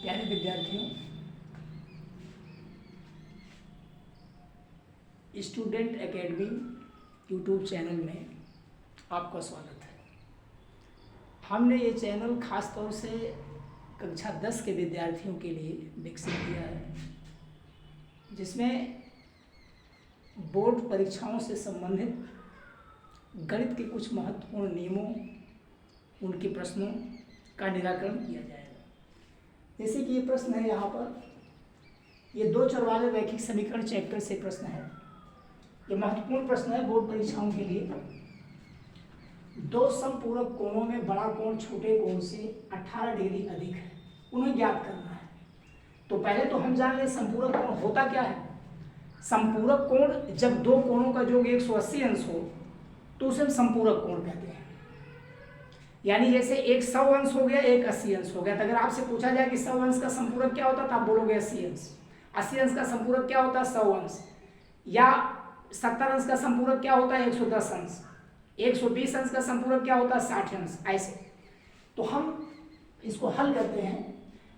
प्यारे विद्यार्थियों, student academy YouTube channel में आपका स्वागत है। हमने ये चैनल ख़ास तौर से कक्षा 10 के विद्यार्थियों के लिए विकसित किया है, जिसमें बोर्ड परीक्षाओं से संबंधित गणित के कुछ महत्वपूर्ण नियमों, उनके प्रश्नों का निराकरण किया जाएगा। जैसे कि ये प्रश्न है यहाँ पर, ये दो चर वाले रैखिक समीकरण चैप्टर से प्रश्न है। ये महत्वपूर्ण प्रश्न है बोर्ड परीक्षाओं के लिए। दो समपूरक कोणों में बड़ा कोण छोटे कोण से 18 डिग्री अधिक है, उन्हें ज्ञात करना है। तो पहले तो हम जान लें संपूरक कोण होता क्या है। संपूरक कोण जब दो कोणों का योग 180 अंश हो तो उसे हम संपूरक कोण कहते हैं। यानी जैसे एक 100 अंश हो गया, एक 80 अंश हो गया। तो अगर आपसे पूछा जाए कि 100 अंश का संपूरक क्या होता है तो आप बोलोगे 80 अंश। 80 अंश का संपूरक क्या होता है 100 अंश। या 70 अंश का संपूरक क्या होता है 110 अंश। 120 अंश का संपूरक क्या होता है 60 अंश। ऐसे तो हम इसको हल करते हैं।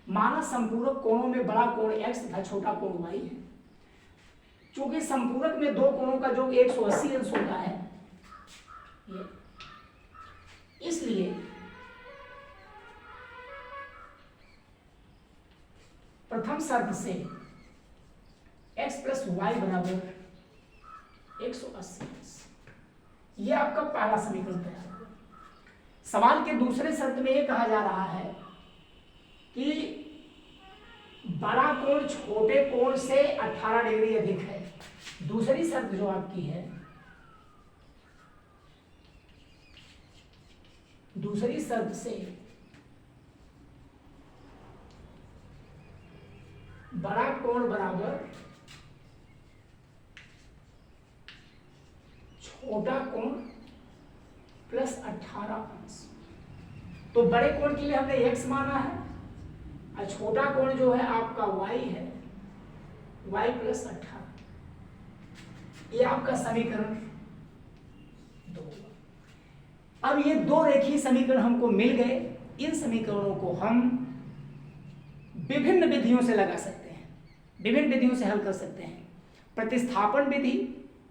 माना संपूरक कोणों में बड़ा कोण x तथा छोटा कोण y है। चूंकि संपूरक में दो कोणों का योग 180 अंश होता है, इसलिए प्रथम शर्त से x प्लस वाई बराबर 180 अंश, यह आपका पहला समीकरण तैयार हो। सवाल के दूसरे शर्त में यह कहा जा रहा है कि बड़ा कोण छोटे कोण से 18 डिग्री अधिक है। दूसरी शर्त जो आपकी है, दूसरी शर्त से बड़ा कोण बराबर छोटा कोण प्लस 18 अंश। तो बड़े कोण के लिए हमने x माना है और छोटा कोण जो है आपका y है, y प्लस 18। ये आपका समीकरण 2। अब ये दो रेखीय समीकरण हमको मिल गए। इन समीकरणों को हम विभिन्न विधियों से लगा सकते हैं, विभिन्न विधियों से हल कर सकते हैं। प्रतिस्थापन विधि,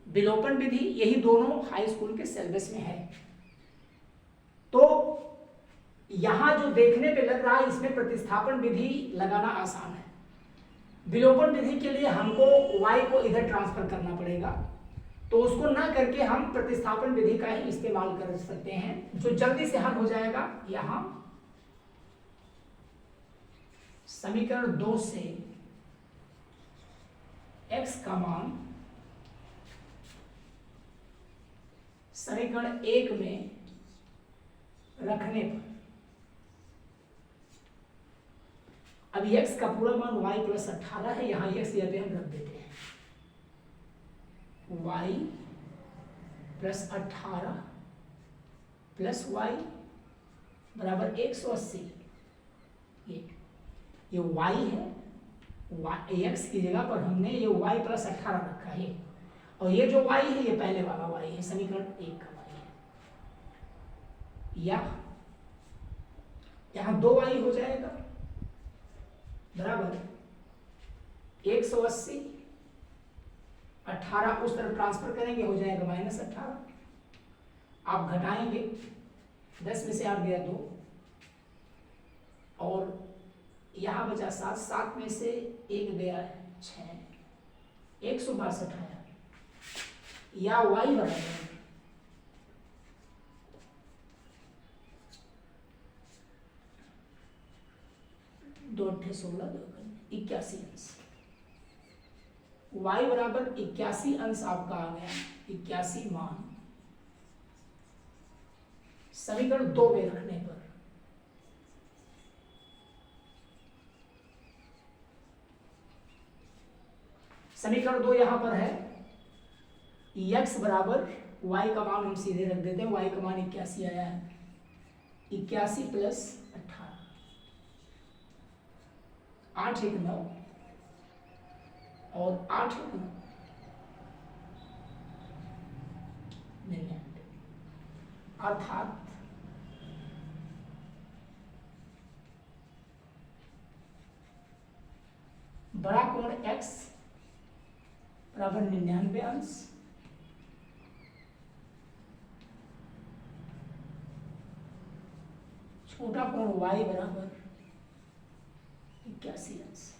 विलोपन विधि, यही दोनों हाई स्कूल के सिलेबस में है। तो यहां जो देखने पे लग रहा है इसमें प्रतिस्थापन विधि लगाना आसान है। विलोपन विधि के लिए हमको y को इधर ट्रांसफर करना पड़ेगा, तो उसको ना करके हम प्रतिस्थापन विधि का ही इस्तेमाल कर सकते हैं, जो जल्दी से हल हो जाएगा। यहां समीकरण 2 से x का मान समीकरण 1 में रखने पर, अब x का पूरा मान y प्लस 18 है, यहां x यहाँ पे हम रख देते हैं। y प्लस 18 प्लस y बराबर 180। ये y है, x की जगह पर हमने ये y प्लस 18 रखा है, और ये जो y है ये पहले वाला y है, समीकरण 1 का y है। या यहां 2y हो जाएगा बराबर 180, 18 उस तरफ ट्रांसफर करेंगे हो जाएगा माइनस 18। आप घटाएंगे, 10 में से 8 गया 2, और यहां बचा 7, 7 में से 1 गया 6, 162 आया। या y बराबर 2 8 16 81 अंश। y बराबर 81 अंश आपका आ गया, 81 मान समीकरण 2 में रखने पर समीकरण 2 यहां पर है। x बराबर y का मान हम सीधे रख देते हैं, y का मान 81 आया है। 81 प्लस 18, 8 1 9 और 8 1 99, अर्थात बड़ा कोण x बराबर 99 अंश, छोटा कोण y बराबर 81 अंश।